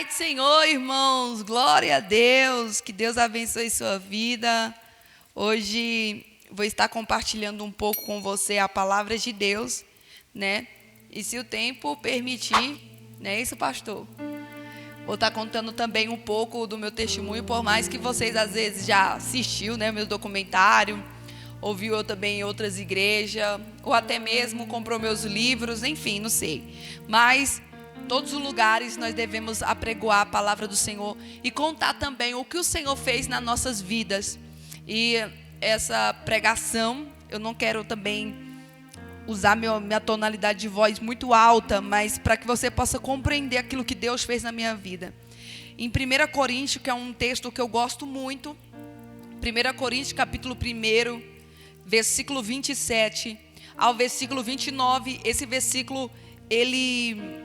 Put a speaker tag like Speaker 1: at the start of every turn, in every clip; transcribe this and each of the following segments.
Speaker 1: Pai do Senhor, irmãos, glória a Deus, que Deus abençoe sua vida. Hoje vou estar compartilhando um pouco com você a palavra de Deus, né? E se o tempo permitir, não é isso, pastor? Vou estar contando também um pouco do meu testemunho, por mais que vocês às vezes já assistiu, né, meu documentário, ouviu eu também em outras igrejas, ou até mesmo comprou meus livros, enfim, não sei. Mas todos os lugares nós devemos apregoar a palavra do Senhor e contar também o que o Senhor fez nas nossas vidas. E essa pregação, eu não quero também usar minha tonalidade de voz muito alta, mas para que você possa compreender aquilo que Deus fez na minha vida. Em 1 Coríntios, que é um texto que eu gosto muito, 1 Coríntios capítulo 1, versículo 27 ao versículo 29, esse versículo, ele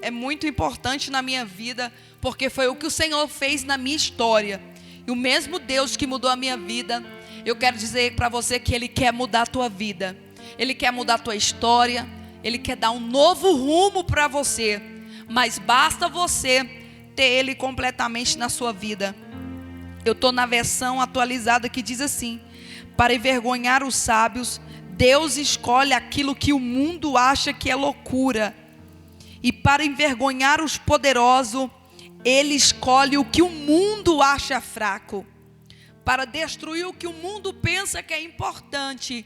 Speaker 1: é muito importante na minha vida, porque foi o que o Senhor fez na minha história. E o mesmo Deus que mudou a minha vida, eu quero dizer para você que Ele quer mudar a tua vida. Ele quer mudar a tua história. Ele quer dar um novo rumo para você. Mas basta você ter Ele completamente na sua vida. Eu estou na versão atualizada que diz assim: para envergonhar os sábios, Deus escolhe aquilo que o mundo acha que é loucura. E para envergonhar os poderosos, Ele escolhe o que o mundo acha fraco. Para destruir o que o mundo pensa que é importante,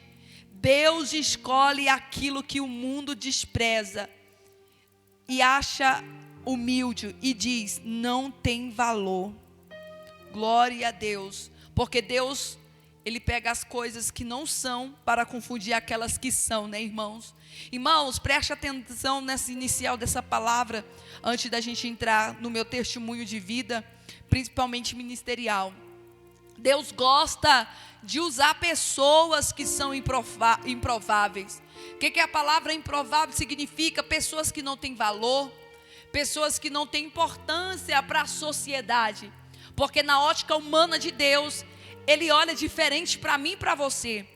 Speaker 1: Deus escolhe aquilo que o mundo despreza e acha humilde e diz, não tem valor. Glória a Deus, porque Deus, Ele pega as coisas que não são para confundir aquelas que são, né, irmãos? Irmãos, preste atenção nessa inicial dessa palavra, antes da gente entrar no meu testemunho de vida, principalmente ministerial. Deus gosta de usar pessoas que são improváveis. O que a palavra improvável significa? Pessoas que não têm valor, pessoas que não têm importância para a sociedade. Porque na ótica humana de Deus, Ele olha diferente para mim e para você.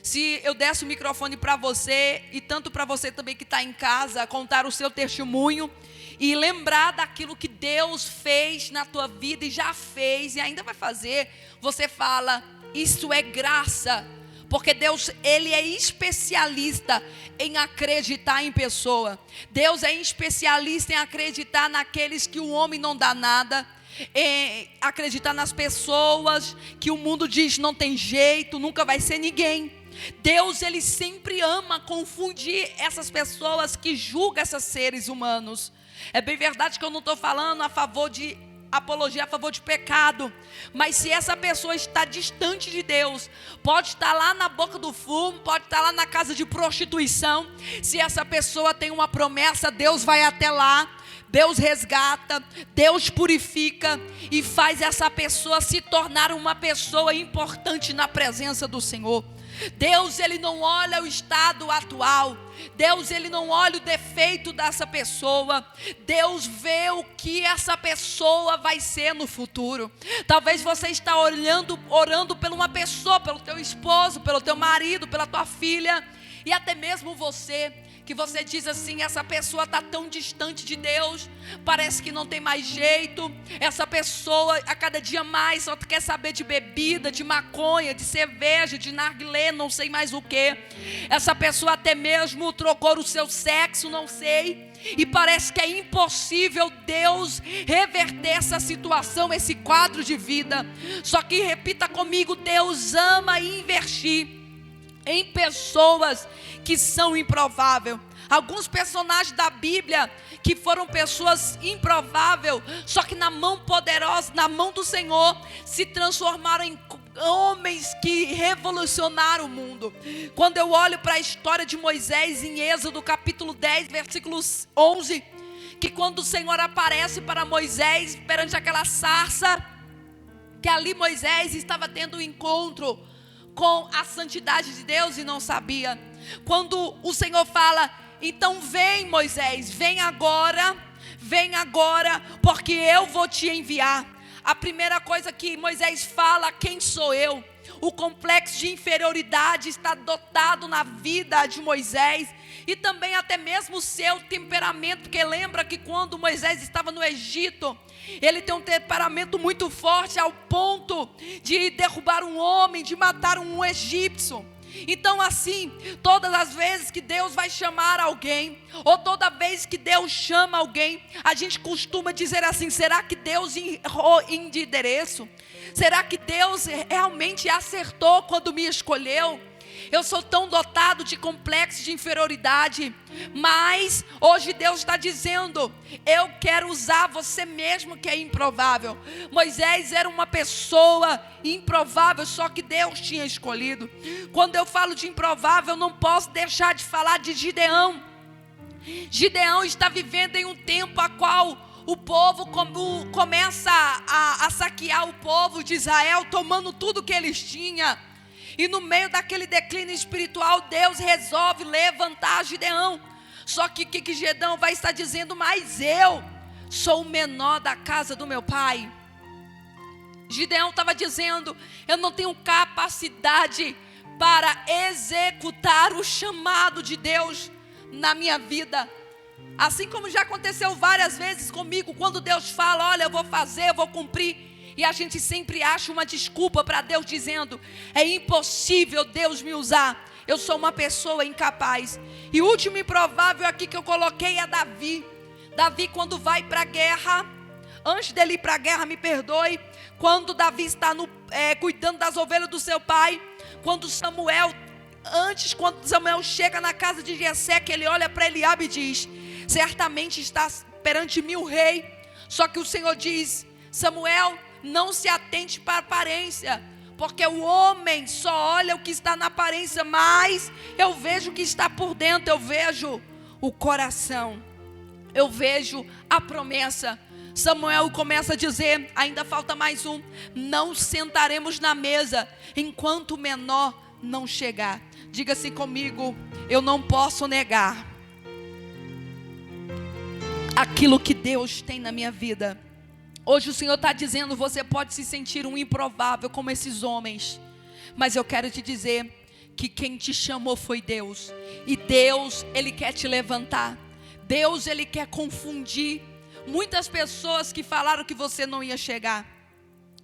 Speaker 1: Se eu desse o microfone para você, e tanto para você também que está em casa, contar o seu testemunho e lembrar daquilo que Deus fez na tua vida e já fez e ainda vai fazer, você fala, isso é graça. Porque Deus, Ele é especialista em acreditar em pessoa. Deus é especialista em acreditar naqueles que o homem não dá nada. Acreditar nas pessoas que o mundo diz não tem jeito, nunca vai ser ninguém. Deus, Ele sempre ama confundir essas pessoas que julgam esses seres humanos. É bem verdade que eu não estou falando a favor de apologia, a favor de pecado, mas se essa pessoa está distante de Deus, pode estar lá na boca do fumo, pode estar lá na casa de prostituição, se essa pessoa tem uma promessa, Deus vai até lá, Deus resgata, Deus purifica e faz essa pessoa se tornar uma pessoa importante na presença do Senhor. Deus, Ele não olha o estado atual. Deus, Ele não olha o defeito dessa pessoa. Deus vê o que essa pessoa vai ser no futuro. Talvez você está orando por uma pessoa, pelo teu esposo, pelo teu marido, pela tua filha, e até mesmo você, que você diz assim, essa pessoa está tão distante de Deus, parece que não tem mais jeito, essa pessoa a cada dia mais só quer saber de bebida, de maconha, de cerveja, de narguilé, não sei mais o que, essa pessoa até mesmo trocou o seu sexo, não sei, e parece que é impossível Deus reverter essa situação, esse quadro de vida. Só que repita comigo, Deus ama investir em pessoas que são improváveis. Alguns personagens da Bíblia que foram pessoas improváveis, só que na mão poderosa, na mão do Senhor, se transformaram em homens que revolucionaram o mundo. Quando eu olho para a história de Moisés em Êxodo capítulo 10, versículos 11, que quando o Senhor aparece para Moisés perante aquela sarça, que ali Moisés estava tendo um encontro com a santidade de Deus e não sabia. Quando o Senhor fala, então vem Moisés, vem agora, porque eu vou te enviar. A primeira coisa que Moisés fala, quem sou eu? o complexo de inferioridade está dotado na vida de Moisés, e também até mesmo o seu temperamento, porque lembra que quando Moisés estava no Egito, ele tem um temperamento muito forte ao ponto de derrubar um homem, de matar um egípcio. Então assim, todas as vezes que Deus vai chamar alguém, ou toda vez que Deus chama alguém, a gente costuma dizer assim: será que Deus errou em endereço? Será que Deus realmente acertou quando me escolheu? Eu sou tão dotado de complexo de inferioridade, mas hoje Deus está dizendo: eu quero usar você mesmo que é improvável. Moisés era uma pessoa improvável, só que Deus tinha escolhido. Quando eu falo de improvável, eu não posso deixar de falar de Gideão. Gideão está vivendo em um tempo a qual o povo começa a saquear o povo de Israel, tomando tudo que eles tinham. E no meio daquele declínio espiritual, Deus resolve levantar Gideão. Só que o que Gideão vai estar dizendo? Mas eu sou o menor da casa do meu pai. Gideão estava dizendo: eu não tenho capacidade para executar o chamado de Deus na minha vida. Assim como já aconteceu várias vezes comigo, quando Deus fala: olha, eu vou fazer, eu vou cumprir. E a gente sempre acha uma desculpa para Deus, dizendo: é impossível Deus me usar, eu sou uma pessoa incapaz. E o último improvável aqui que eu coloquei é Davi. Davi, quando vai para a guerra, antes dele ir para a guerra, me perdoe, quando Davi está cuidando das ovelhas do seu pai, quando Samuel chega na casa de Jessé, que ele olha para Eliabe e diz: certamente está perante mim o rei. Só que o Senhor diz: Samuel, não se atente para a aparência, porque o homem só olha o que está na aparência, mas eu vejo o que está por dentro, eu vejo o coração, eu vejo a promessa. Samuel começa a dizer: ainda falta mais um, não sentaremos na mesa enquanto o menor não chegar. Diga assim comigo: eu não posso negar aquilo que Deus tem na minha vida. Hoje o Senhor está dizendo: você pode se sentir um improvável como esses homens, mas eu quero te dizer que quem te chamou foi Deus. E Deus, Ele quer te levantar. Deus, Ele quer confundir muitas pessoas que falaram que você não ia chegar.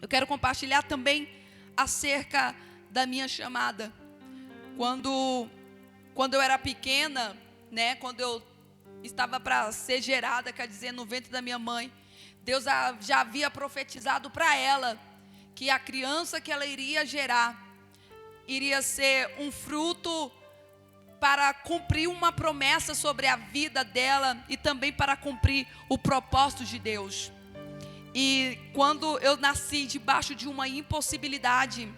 Speaker 1: Eu quero compartilhar também acerca da minha chamada. Quando eu era pequena, quando eu estava para ser gerada, quer dizer, no ventre da minha mãe, Deus já havia profetizado para ela que a criança que ela iria gerar iria ser um fruto para cumprir uma promessa sobre a vida dela e também para cumprir o propósito de Deus. E quando eu nasci debaixo de uma impossibilidade,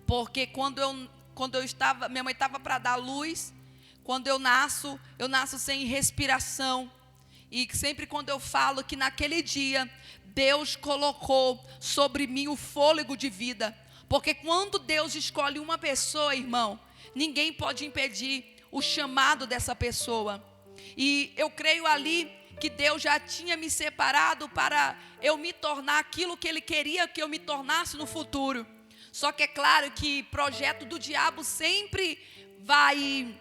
Speaker 1: porque quando eu estava, minha mãe estava para dar luz, quando eu nasço sem respiração. E sempre quando eu falo que naquele dia Deus colocou sobre mim o fôlego de vida, porque quando Deus escolhe uma pessoa, irmão, ninguém pode impedir o chamado dessa pessoa. E eu creio ali que Deus já tinha me separado para eu me tornar aquilo que Ele queria que eu me tornasse no futuro. Só que é claro que projeto do diabo sempre vai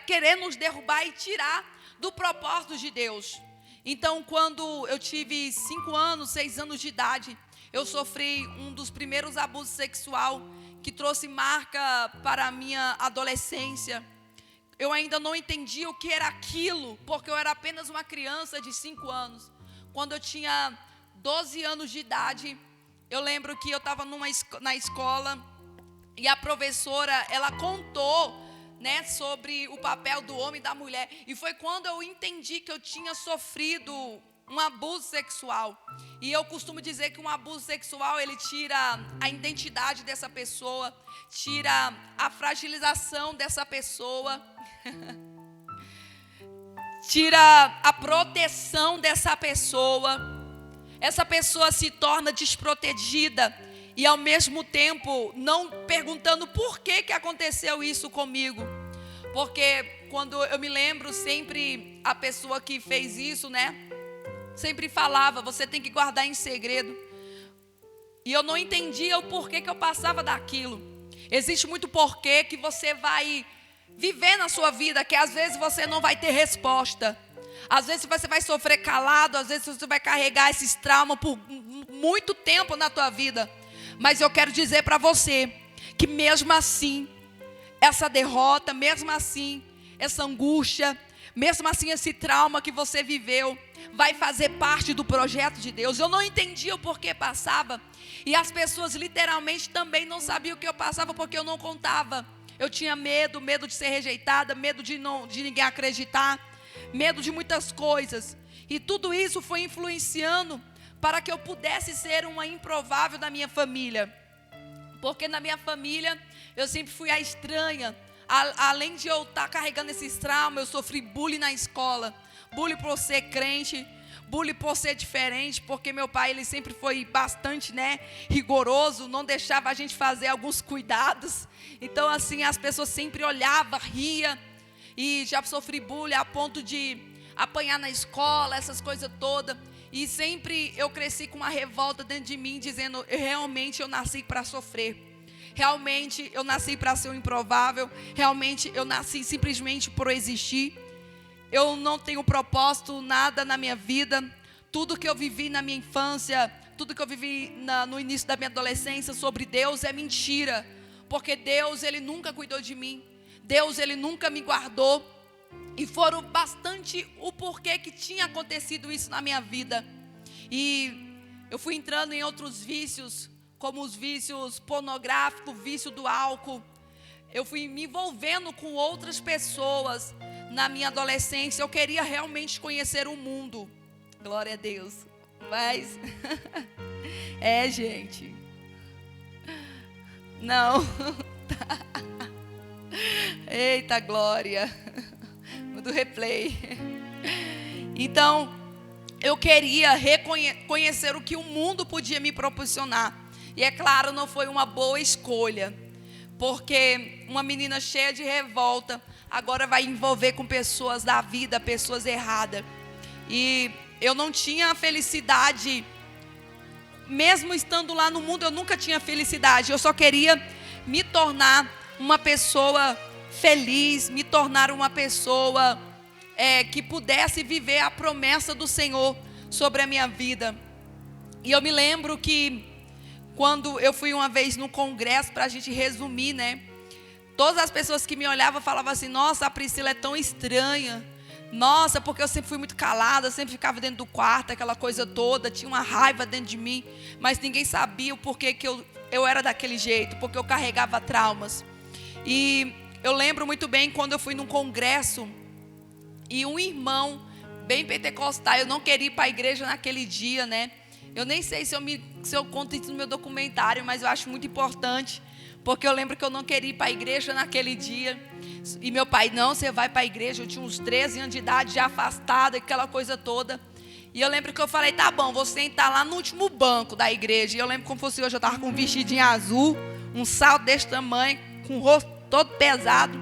Speaker 1: querer nos derrubar e tirar do propósito de Deus. Então, quando eu tive 5 anos, 6 anos de idade, eu sofri um dos primeiros abusos sexuais que trouxe marca para a minha adolescência. Eu ainda não entendia o que era aquilo, porque eu era apenas uma criança de 5 anos. Quando eu tinha 12 anos de idade, eu lembro que eu estava na escola e a professora, ela contou sobre o papel do homem e da mulher. E foi quando eu entendi que eu tinha sofrido um abuso sexual. E eu costumo dizer que um abuso sexual, ele tira a identidade dessa pessoa, tira a fragilização dessa pessoa, tira a proteção dessa pessoa. Essa pessoa se torna desprotegida e ao mesmo tempo não perguntando por que aconteceu isso comigo. Porque quando eu me lembro, sempre a pessoa que fez isso, sempre falava: você tem que guardar em segredo. E eu não entendia o porquê que eu passava daquilo. Existe muito porquê que você vai viver na sua vida, que às vezes você não vai ter resposta. Às vezes você vai sofrer calado, às vezes você vai carregar esses traumas por muito tempo na tua vida. Mas eu quero dizer para você que mesmo assim, essa derrota, mesmo assim, essa angústia, mesmo assim esse trauma que você viveu, vai fazer parte do projeto de Deus. Eu não entendia o porquê passava. E as pessoas literalmente também não sabiam o que eu passava, porque eu não contava. Eu tinha medo de ser rejeitada, medo de ninguém acreditar, medo de muitas coisas. E tudo isso foi influenciando para que eu pudesse ser uma improvável da minha família. Porque na minha família eu sempre fui a estranha. Além de eu estar carregando esses traumas, eu sofri bullying na escola. Bullying por ser crente, bullying por ser diferente, porque meu pai ele sempre foi bastante, rigoroso, não deixava a gente fazer alguns cuidados. Então assim, as pessoas sempre olhavam, ria, e já sofri bullying a ponto de apanhar na escola, essas coisas todas. E sempre eu cresci com uma revolta dentro de mim, dizendo, realmente eu nasci para sofrer. Realmente eu nasci para ser um improvável. Realmente eu nasci simplesmente por existir. Eu não tenho propósito, nada na minha vida. Tudo que eu vivi na minha infância, tudo que eu vivi no início da minha adolescência sobre Deus é mentira. Porque Deus, Ele nunca cuidou de mim. Deus, Ele nunca me guardou. E foram bastante o porquê que tinha acontecido isso na minha vida. E eu fui entrando em outros vícios, como os vícios pornográficos, o vício do álcool. Eu fui me envolvendo com outras pessoas na minha adolescência. Eu queria realmente conhecer o mundo. Glória a Deus. Mas, gente. Não. Eita glória. Do replay. Então, eu queria reconhecer o que o mundo podia me proporcionar. E é claro, não foi uma boa escolha. Porque uma menina cheia de revolta agora vai envolver com pessoas da vida, pessoas erradas. E eu não tinha felicidade. Mesmo estando lá no mundo, eu nunca tinha felicidade. Eu só queria me tornar uma pessoa feliz, me tornar uma pessoa que pudesse viver a promessa do Senhor sobre a minha vida. E eu me lembro que quando eu fui uma vez no congresso, para a gente resumir, todas as pessoas que me olhavam falavam assim, nossa, a Priscila é tão estranha. Nossa, porque eu sempre fui muito calada, sempre ficava dentro do quarto, aquela coisa toda, tinha uma raiva dentro de mim, mas ninguém sabia o porquê que eu era daquele jeito, porque eu carregava traumas. E eu lembro muito bem quando eu fui num congresso e um irmão bem pentecostal, eu não queria ir para a igreja naquele dia, Eu nem sei se eu conto isso no meu documentário, mas eu acho muito importante, porque eu lembro que eu não queria ir para a igreja naquele dia. E meu pai, não, você vai para a igreja. Eu tinha uns 13 anos de idade, já afastada, aquela coisa toda. E eu lembro que eu falei, tá bom, vou sentar lá no último banco da igreja. E eu lembro como fosse hoje, eu estava com um vestidinho azul, um salto desse tamanho, com o rosto todo pesado.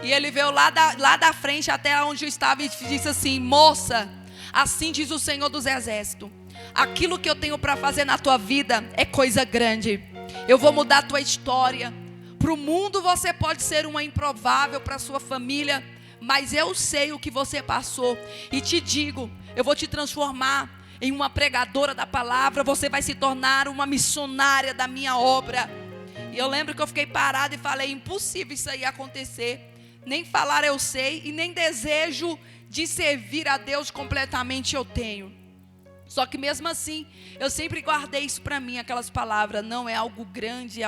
Speaker 1: E ele veio lá da frente até onde eu estava e disse assim, moça, assim diz o Senhor dos Exércitos, aquilo que eu tenho para fazer na tua vida é coisa grande. Eu vou mudar a tua história. Para o mundo você pode ser uma improvável, para a sua família, mas eu sei o que você passou. E te digo, eu vou te transformar em uma pregadora da palavra. Você vai se tornar uma missionária da minha obra. E eu lembro que eu fiquei parada e falei, impossível isso aí acontecer. Nem falar eu sei e nem desejo de servir a Deus completamente eu tenho. Só que mesmo assim, eu sempre guardei isso para mim, aquelas palavras, não, é algo grande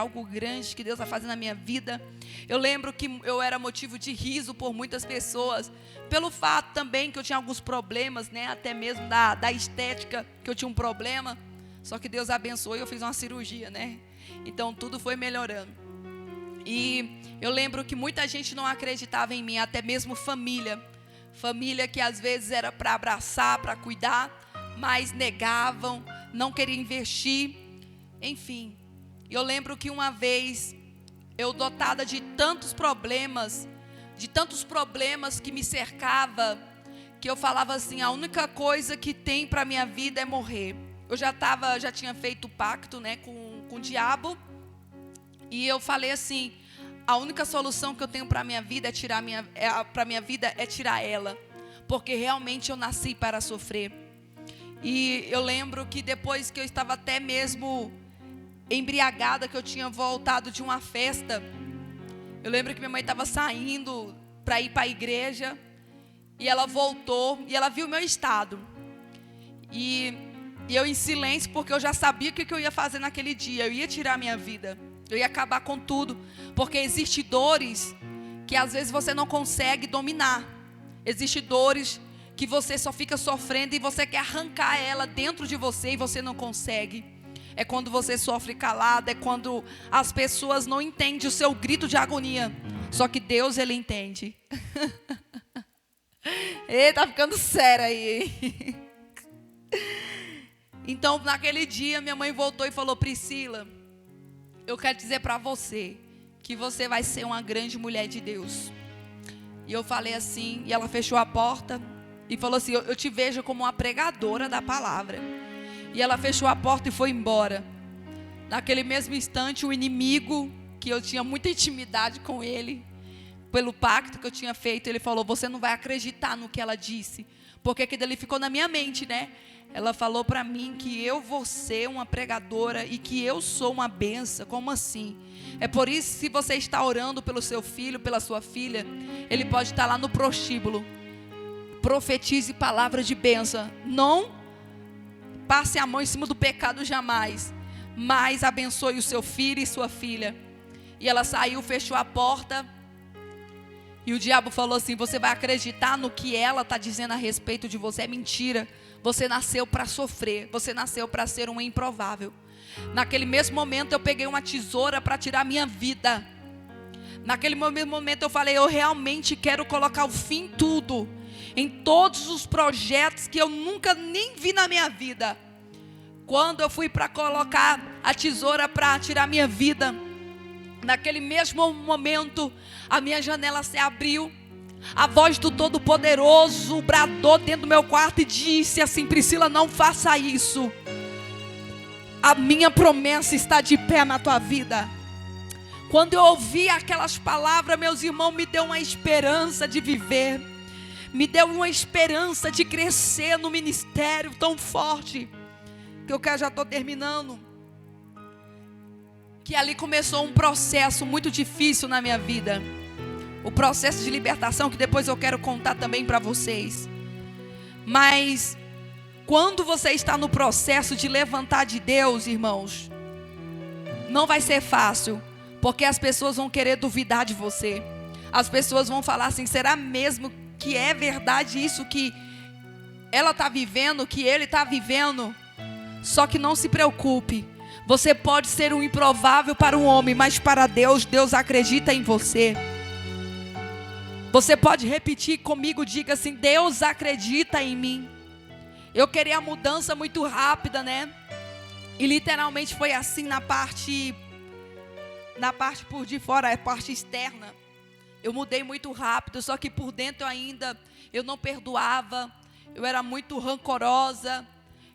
Speaker 1: que Deus vai fazer na minha vida. Eu lembro que eu era motivo de riso por muitas pessoas, pelo fato também que eu tinha alguns problemas, até mesmo da estética, que eu tinha um problema. Só que Deus abençoou e eu fiz uma cirurgia, Então tudo foi melhorando. E eu lembro que muita gente não acreditava em mim, até mesmo família. Família que às vezes era para abraçar, para cuidar, mas negavam, não queriam investir, enfim. Eu lembro que uma vez, eu dotada de tantos problemas que me cercava, que eu falava assim, a única coisa que tem para a minha vida é morrer. eu já tinha feito o pacto, né, com o diabo. E eu falei assim: a única solução que eu tenho para minha vida é tirar ela, porque realmente eu nasci para sofrer. E eu lembro que depois que eu estava até mesmo embriagada, que eu tinha voltado de uma festa, eu lembro que minha mãe estava saindo para ir para a igreja, e ela voltou e ela viu o meu estado. E eu em silêncio, porque eu já sabia o que eu ia fazer naquele dia. Eu ia tirar a minha vida, eu ia acabar com tudo, porque existem dores que às vezes você não consegue dominar. Existem dores que você só fica sofrendo e você quer arrancar ela dentro de você e você não consegue. É quando você sofre calado, é quando as pessoas não entendem o seu grito de agonia. Só que Deus, Ele entende. Ei, tá ficando sério aí. Então, naquele dia, minha mãe voltou e falou: Priscila, eu quero dizer para você que você vai ser uma grande mulher de Deus. E eu falei assim, e ela fechou a porta e falou assim: eu te vejo como uma pregadora da palavra. E ela fechou a porta e foi embora. Naquele mesmo instante, o inimigo, que eu tinha muita intimidade com ele, pelo pacto que eu tinha feito, ele falou: você não vai acreditar no que ela disse. Porque aquilo ali ficou na minha mente, né? Ela falou para mim que eu vou ser uma pregadora e que eu sou uma benção. Como assim? É por isso, se você está orando pelo seu filho, pela sua filha, ele pode estar lá no prostíbulo. Profetize palavra de bênção. Não passe a mão em cima do pecado jamais, mas abençoe o seu filho e sua filha. E ela saiu, fechou a porta. E o diabo falou assim: você vai acreditar no que ela está dizendo a respeito de você? É mentira. Você nasceu para sofrer. Você nasceu para ser um improvável. Naquele mesmo momento eu peguei uma tesoura para tirar minha vida. Naquele mesmo momento eu falei: eu realmente quero colocar o fim em tudo, em todos os projetos que eu nunca nem vi na minha vida. Quando eu fui para colocar a tesoura para tirar minha vida, naquele mesmo momento a minha janela se abriu. A voz do Todo-Poderoso bradou dentro do meu quarto e disse assim: Priscila, não faça isso. A minha promessa está de pé na tua vida. Quando eu ouvi aquelas palavras, meus irmãos, me deu uma esperança de viver. Me deu uma esperança de crescer no ministério tão forte. Que eu já estou terminando. Que ali começou um processo muito difícil na minha vida. O processo de libertação, que depois eu quero contar também para vocês. Mas quando você está no processo de levantar de Deus, irmãos, não vai ser fácil, porque as pessoas vão querer duvidar de você. As pessoas vão falar assim: será mesmo que é verdade isso que ela está vivendo, que ele está vivendo? Só que não se preocupe. Você pode ser um improvável para um homem, mas para Deus, Deus acredita em você. Você pode repetir comigo, diga assim: Deus acredita em mim. Eu queria a mudança muito rápida, né? E literalmente foi assim na parte por de fora, a parte externa. Eu mudei muito rápido, só que por dentro ainda eu não perdoava. Eu era muito rancorosa.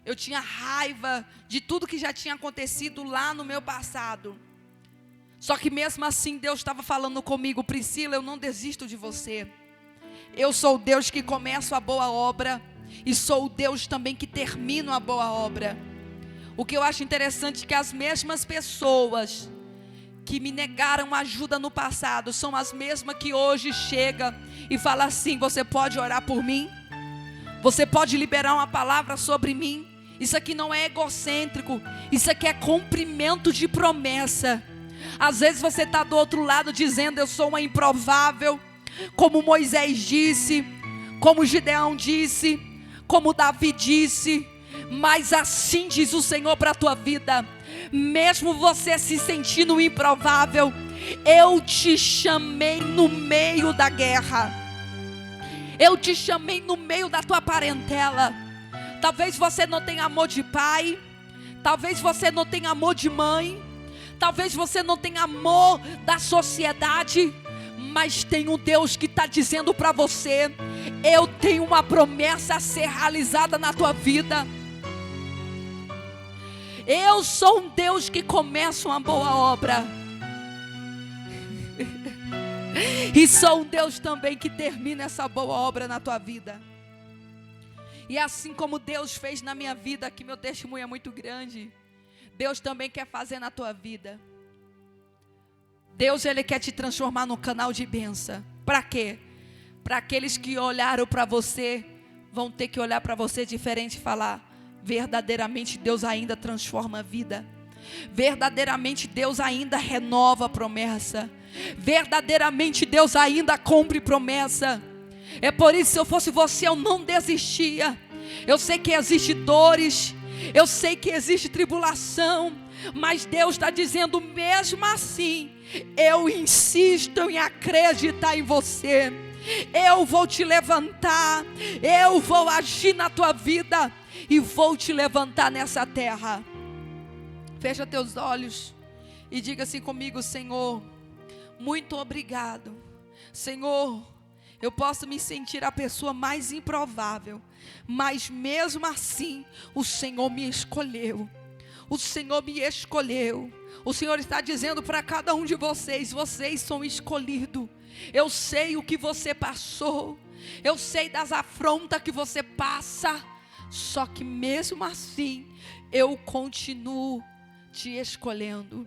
Speaker 1: Eu tinha raiva de tudo que já tinha acontecido lá no meu passado. Só que mesmo assim Deus estava falando comigo: Priscila, eu não desisto de você. Eu sou o Deus que começa a boa obra e sou o Deus também que termina a boa obra. O que eu acho interessante é que as mesmas pessoas que me negaram ajuda no passado são as mesmas que hoje chegam e falam assim: você pode orar por mim? Você pode liberar uma palavra sobre mim? Isso aqui não é egocêntrico, isso aqui é cumprimento de promessa. Às vezes você está do outro lado dizendo: eu sou uma improvável, como Moisés disse, como Gideão disse, como Davi disse. Mas assim diz o Senhor para a tua vida: mesmo você se sentindo improvável, eu te chamei no meio da guerra. Eu te chamei no meio da tua parentela. Talvez você não tenha amor de pai, talvez você não tenha amor de mãe, talvez você não tenha amor da sociedade, mas tem um Deus que está dizendo para você: eu tenho uma promessa a ser realizada na tua vida. Eu sou um Deus que começa uma boa obra. E sou um Deus também que termina essa boa obra na tua vida. E assim como Deus fez na minha vida, que meu testemunho é muito grande, Deus também quer fazer na tua vida. Deus, Ele quer te transformar num canal de bênção. Para quê? Para aqueles que olharam para você, vão ter que olhar para você diferente e falar: verdadeiramente Deus ainda transforma a vida. Verdadeiramente Deus ainda renova a promessa. Verdadeiramente Deus ainda cumpre promessa. É por isso, se eu fosse você, eu não desistia. Eu sei que existem dores, eu sei que existe tribulação, mas Deus está dizendo: mesmo assim, eu insisto em acreditar em você. Eu vou te levantar, eu vou agir na tua vida e vou te levantar nessa terra. Fecha teus olhos e diga assim comigo: Senhor, muito obrigado. Senhor, eu posso me sentir a pessoa mais improvável, mas mesmo assim, o Senhor me escolheu. O Senhor me escolheu. O Senhor está dizendo para cada um de vocês: vocês são escolhidos. Eu sei o que você passou, eu sei das afrontas que você passa, só que mesmo assim, eu continuo te escolhendo.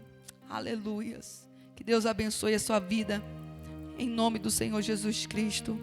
Speaker 1: Aleluias. Que Deus abençoe a sua vida, em nome do Senhor Jesus Cristo.